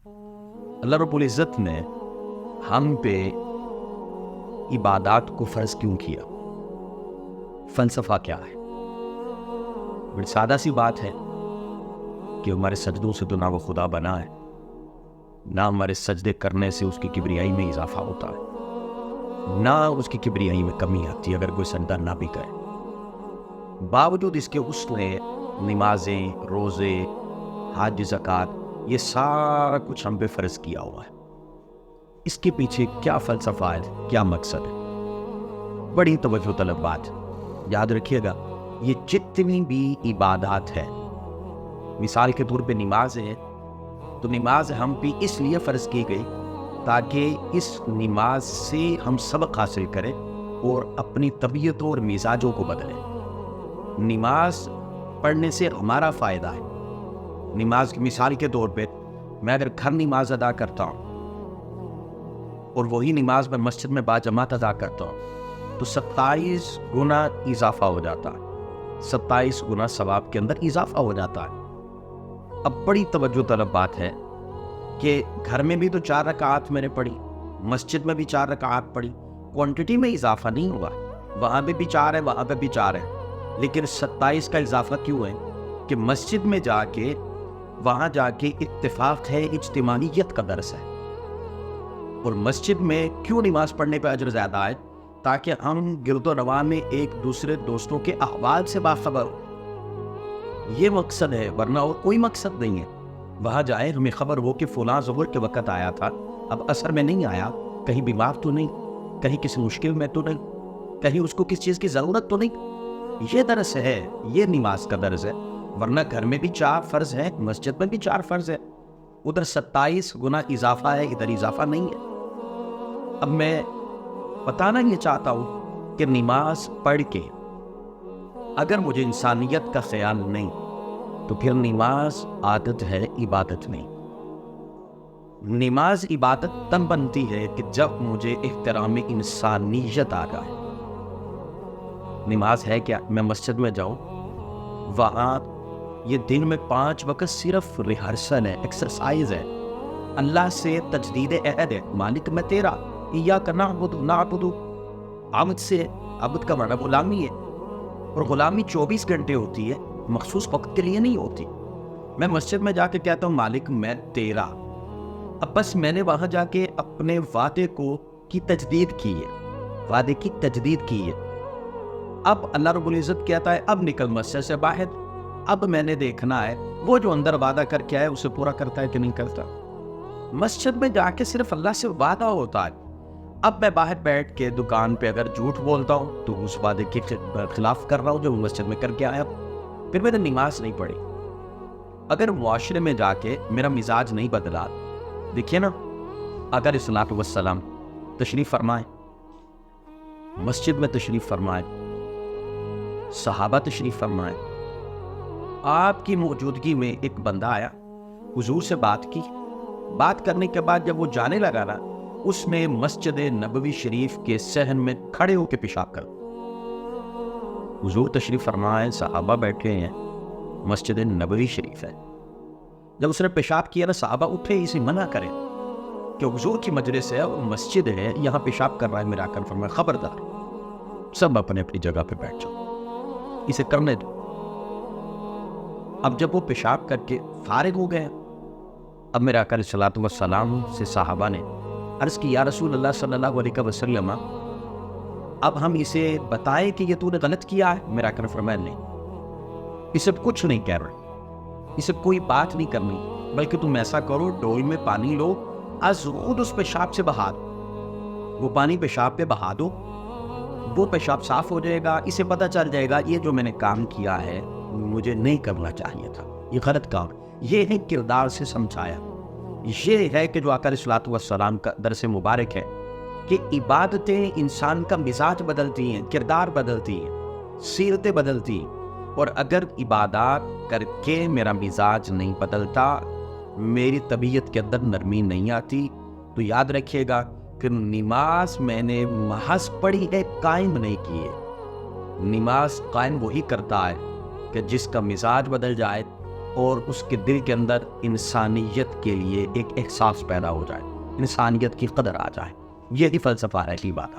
اللہ رب العزت نے ہم پہ عبادات کو فرض کیوں کیا؟ فلسفہ کیا ہے؟ بڑی سادہ سی بات ہے کہ ہمارے سجدوں سے تو نہ وہ خدا بنا ہے، نہ ہمارے سجدے کرنے سے اس کی کبریائی میں اضافہ ہوتا ہے، نہ اس کی کبریائی میں کمی آتی ہے اگر کوئی سجدہ نہ بھی کرے۔ باوجود اس کے اس نے نمازیں، روزے، حج، زکوٰۃ، یہ سارا کچھ ہم پہ فرض کیا ہوا ہے۔ اس کے پیچھے کیا فلسفہ ہے، کیا مقصد ہے؟ بڑی توجہ طلب بات یاد رکھیے گا، یہ جتنی بھی عبادات ہے، مثال کے طور پہ نماز ہے، تو نماز ہم پہ اس لیے فرض کی گئی تاکہ اس نماز سے ہم سبق حاصل کریں اور اپنی طبیعتوں اور مزاجوں کو بدلیں۔ نماز پڑھنے سے ہمارا فائدہ ہے۔ نماز کی مثال کے طور پہ میں اگر گھر نماز ادا کرتا ہوں اور وہی نماز میں مسجد میں باجماعت ادا کرتا ہوں تو 27 گنا اضافہ ہو جاتا ہے، 27 گنا ثواب کے اندر اضافہ ہو جاتا ہے۔ اب بڑی توجہ طلب بات ہے کہ گھر میں بھی تو 4 رکعات میں نے پڑھی، مسجد میں بھی 4 رکعات پڑھی، کوانٹٹی میں اضافہ نہیں ہوا، وہاں پہ بھی 4 ہے، وہاں پہ بھی 4 ہے، لیکن 27 کا اضافہ کیوں ہے کہ مسجد میں جا کے وہاں جا کے اتفاق ہے، اجتماعیت کا درس ہے۔ اور مسجد میں کیوں نماز پڑھنے پہ اجر زیادہ ہے؟ تاکہ ہم گرد و نواح میں ایک دوسرے دوستوں کے احوال سے باخبر ہو، یہ مقصد ہے، ورنہ اور کوئی مقصد نہیں ہے۔ وہاں جائے ہمیں خبر ہو کہ فلاں ظہر کے وقت آیا تھا، اب عصر میں نہیں آیا، کہیں بیمار تو نہیں، کہیں کسی مشکل میں تو نہیں، کہیں اس کو کس چیز کی ضرورت تو نہیں۔ یہ درس ہے، یہ نماز کا درس ہے۔ ورنہ گھر میں بھی 4 فرض ہے، مسجد میں بھی 4 فرض ہے، ادھر 27 گنا اضافہ ہے، ادھر اضافہ نہیں ہے۔ اب میں بتانا یہ چاہتا ہوں کہ نماز پڑھ کے اگر مجھے انسانیت کا خیال نہیں تو پھر نماز عادت ہے، عبادت نہیں۔ نماز عبادت تب بنتی ہے کہ جب مجھے احترام انسانیت آ جائے۔ نماز ہے کیا؟ میں مسجد میں جاؤں، وہاں یہ دن میں 5 وقت صرف ریہرسل ہے، ایکسرسائز ہے، اللہ سے تجدید عہد ہے، مالک میں تیرا، ایاک نعبد، عبد سے، عبد کا معنی غلامی ہے، اور غلامی 24 گھنٹے ہوتی ہے، مخصوص وقت کے لیے نہیں ہوتی۔ میں مسجد میں جا کے کہتا ہوں مالک میں تیرا، اب بس میں نے وہاں جا کے اپنے وعدے کی تجدید کی ہے، وعدے کی تجدید کی ہے۔ اب اللہ رب العزت کہتا ہے اب نکل مسجد سے باہر، اب میں نے دیکھنا ہے وہ جو اندر وعدہ کر کے آئے اسے پورا کرتا ہے کہ نہیں کرتا۔ مسجد میں جا کے صرف اللہ سے وعدہ ہوتا ہے، اب میں باہر بیٹھ کے دکان پہ اگر جھوٹ بولتا ہوں تو اس وعدے کے خلاف کر رہا ہوں جو مسجد میں کر کے آیا، پھر میں نے نماز نہیں پڑھی۔ اگر معاشرے میں جا کے میرا مزاج نہیں بدلا، دیکھیے نا، اگر الصلوۃ والسلام تشریف فرمائے، مسجد میں تشریف فرمائے، صحابہ تشریف فرمائے، آپ کی موجودگی میں ایک بندہ آیا، حضور سے بات کی، بات کرنے کے بعد جب وہ جانے لگا نا، اس نے مسجد نبوی شریف کے صحن میں کھڑے ہو کے پیشاب کر، حضور تشریف فرمائے، صحابہ بیٹھے ہیں، مسجد نبوی شریف ہے، جب اس نے پیشاب کیا نا، صحابہ اٹھے اسے منع کرے کہ حضور کی مجلس ہے اور مسجد ہے، یہاں پیشاب کر رہا ہے، میرا آقا فرمایا خبردار، سب اپنے اپنی جگہ پہ بیٹھ جاؤ، اسے کرنے دو۔ اب جب وہ پیشاب کر کے فارغ ہو گئے، اب میرے آقا علیہ الصلوۃ والسلام سے صحابہ نے عرض کی یا رسول اللہ صلی اللہ علیہ وسلم، اب ہم اسے بتائیں کہ یہ تو نے غلط کیا ہے؟ میرا آقا نے فرمایا نہیں، اسے کچھ نہیں کہہ رہے، اسے کوئی بات نہیں کرنی، بلکہ تم ایسا کرو ڈول میں پانی لو، از خود اس پیشاب سے بہا دو، وہ پانی پیشاب پہ بہا دو، وہ پیشاب صاف ہو جائے گا، اسے پتہ چل جائے گا یہ جو میں نے کام کیا ہے مجھے نہیں کرنا چاہیے تھا، یہ غلط کام۔ یہ ہے کردار سے سمجھایا، یہ ہے کہ جو آقا علیہ الصلوۃ والسلام کا درس مبارک ہے کہ عبادتیں انسان کا مزاج بدلتی ہیں، کردار بدلتی ہیں، سیرتیں بدلتی ہیں، اور اگر عبادات کر کے میرا مزاج نہیں بدلتا، میری طبیعت کے اندر نرمی نہیں آتی، تو یاد رکھیے گا کہ نماز میں نے محض پڑھی ہے، قائم نہیں کی ہے۔ نماز قائم وہی کرتا ہے کہ جس کا مزاج بدل جائے، اور اس کے دل کے اندر انسانیت کے لیے ایک احساس پیدا ہو جائے، انسانیت کی قدر آ جائے. یہی فلسفہ ہے عبادت.